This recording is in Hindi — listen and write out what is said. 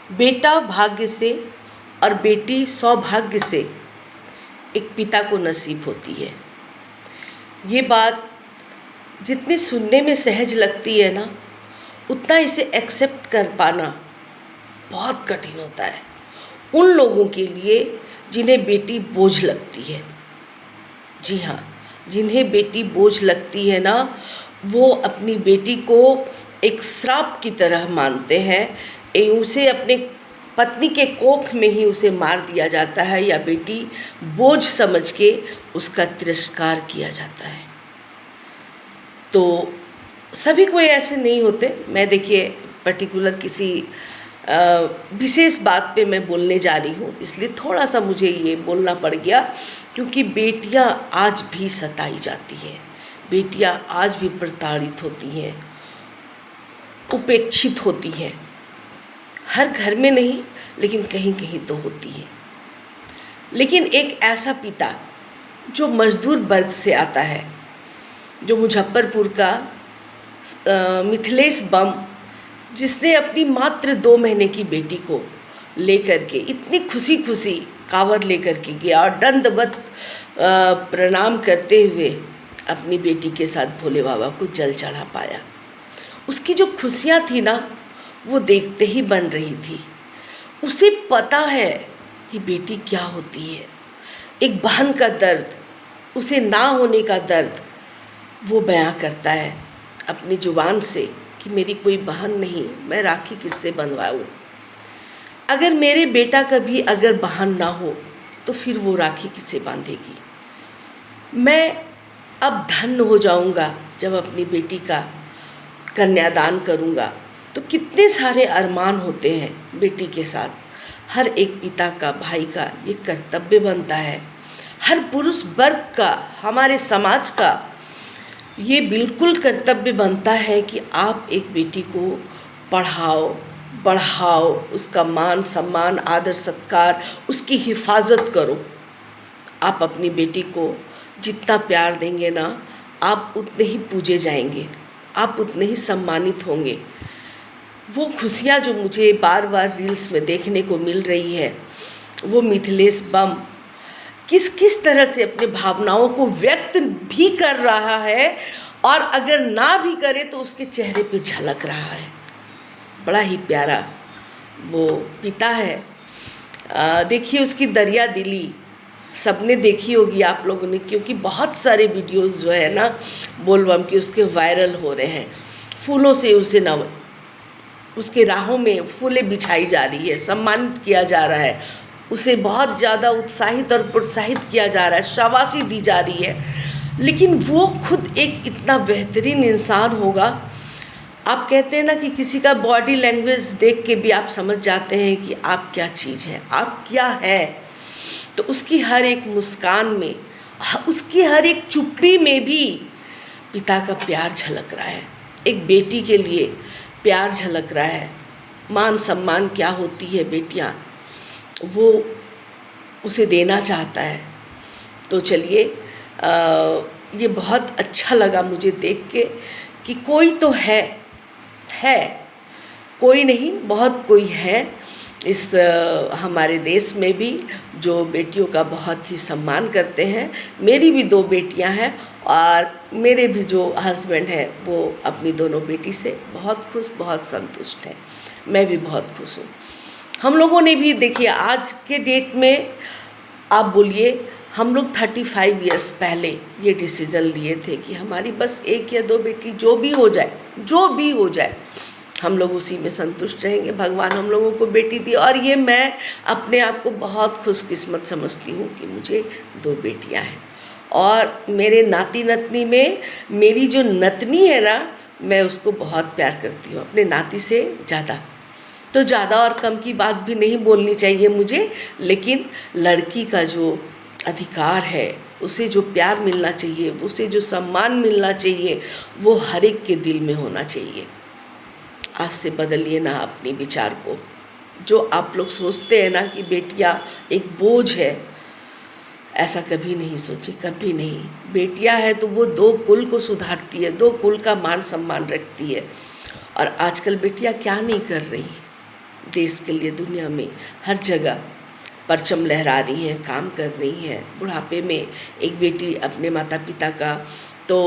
बेटा भाग्य से और बेटी सौभाग्य से एक पिता को नसीब होती है। ये बात जितनी सुनने में सहज लगती है ना, उतना इसे एक्सेप्ट कर पाना बहुत कठिन होता है उन लोगों के लिए जिन्हें बेटी बोझ लगती है। जी हाँ, जिन्हें बेटी बोझ लगती है ना, वो अपनी बेटी को एक श्राप की तरह मानते हैं। उसे अपने पत्नी के कोख में ही उसे मार दिया जाता है या बेटी बोझ समझ के उसका तिरस्कार किया जाता है। तो सभी कोई ऐसे नहीं होते। मैं देखिए पर्टिकुलर किसी विशेष बात पे मैं बोलने जा रही हूँ, इसलिए थोड़ा सा मुझे ये बोलना पड़ गया, क्योंकि बेटियाँ आज भी सताई जाती हैं, बेटियाँ आज भी प्रताड़ित होती हैं, उपेक्षित होती हैं। हर घर में नहीं, लेकिन कहीं कहीं तो होती है। लेकिन एक ऐसा पिता जो मजदूर वर्ग से आता है, जो मुजफ्फरपुर का मिथिलेश बम, जिसने अपनी मात्र 2 महीने की बेटी को लेकर के इतनी खुशी खुशी कांवर लेकर के गया और दंडवत प्रणाम करते हुए अपनी बेटी के साथ भोले बाबा को जल चढ़ा पाया। उसकी जो खुशियाँ थी ना, वो देखते ही बन रही थी। उसे पता है कि बेटी क्या होती है, एक बहन का दर्द, उसे ना होने का दर्द वो बयां करता है अपनी ज़ुबान से कि मेरी कोई बहन नहीं, मैं राखी किससे बंधवाऊँ। अगर मेरे बेटा कभी अगर बहन ना हो तो फिर वो राखी किससे बांधेगी। मैं अब धन्य हो जाऊंगा जब अपनी बेटी का कन्यादान करूंगा। तो कितने सारे अरमान होते हैं बेटी के साथ। हर एक पिता का, भाई का ये कर्तव्य बनता है, हर पुरुष वर्ग का, हमारे समाज का ये बिल्कुल कर्तव्य बनता है कि आप एक बेटी को पढ़ाओ, बढ़ाओ, उसका मान सम्मान, आदर सत्कार, उसकी हिफाजत करो। आप अपनी बेटी को जितना प्यार देंगे ना, आप उतने ही पूजे जाएंगे, आप उतने ही सम्मानित होंगे। वो खुशियाँ जो मुझे बार बार रील्स में देखने को मिल रही है, वो मिथिलेश बम किस किस तरह से अपने भावनाओं को व्यक्त भी कर रहा है, और अगर ना भी करे तो उसके चेहरे पे झलक रहा है। बड़ा ही प्यारा वो पिता है। देखिए उसकी दरिया दिली सबने देखी होगी आप लोगों ने, क्योंकि बहुत सारे वीडियोस जो है ना बोलबम के उसके वायरल हो रहे हैं। फूलों से उसे न उसके राहों में फूलें बिछाई जा रही है, सम्मानित किया जा रहा है, उसे बहुत ज़्यादा उत्साहित और प्रोत्साहित किया जा रहा है, शाबाशी दी जा रही है। लेकिन वो खुद एक इतना बेहतरीन इंसान होगा। आप कहते हैं ना कि किसी का बॉडी लैंग्वेज देख के भी आप समझ जाते हैं कि आप क्या चीज़ है, आप क्या है। तो उसकी हर एक मुस्कान में, उसकी हर एक चुप्पी में भी पिता का प्यार झलक रहा है। एक बेटी के लिए प्यार झलक रहा है। मान सम्मान क्या होती है बेटियां, वो उसे देना चाहता है। तो चलिए, ये बहुत अच्छा लगा मुझे देख के कि कोई तो है, कोई नहीं बहुत कोई है इस हमारे देश में भी जो बेटियों का बहुत ही सम्मान करते हैं। मेरी भी 2 बेटियां हैं और मेरे भी जो हस्बैंड हैं वो अपनी दोनों बेटी से बहुत खुश, बहुत संतुष्ट हैं। मैं भी बहुत खुश हूँ। हम लोगों ने भी देखिए आज के डेट में, आप बोलिए, हम लोग 35 इयर्स पहले ये डिसीज़न लिए थे कि हमारी बस 1 या 2 बेटी, जो भी हो जाए हम लोग उसी में संतुष्ट रहेंगे। भगवान हम लोगों को बेटी दी, और ये मैं अपने आप को बहुत खुशकिस्मत समझती हूँ कि मुझे 2 बेटियाँ हैं। और मेरे नाती नतनी में मेरी जो नतनी है ना, मैं उसको बहुत प्यार करती हूँ, अपने नाती से ज़्यादा। तो ज़्यादा और कम की बात भी नहीं बोलनी चाहिए मुझे, लेकिन लड़की का जो अधिकार है, उसे जो प्यार मिलना चाहिए, उसे जो सम्मान मिलना चाहिए, वो हर एक के दिल में होना चाहिए। आज से बदलिए ना अपने विचार को। जो आप लोग सोचते हैं ना कि बेटियां एक बोझ है, ऐसा कभी नहीं सोचे, कभी नहीं। बेटियां है तो वो 2 कुल को सुधारती है, 2 कुल का मान सम्मान रखती है। और आजकल बेटियां क्या नहीं कर रही, देश के लिए दुनिया में हर जगह परचम लहरा रही हैं, काम कर रही हैं। बुढ़ापे में एक बेटी अपने माता पिता का तो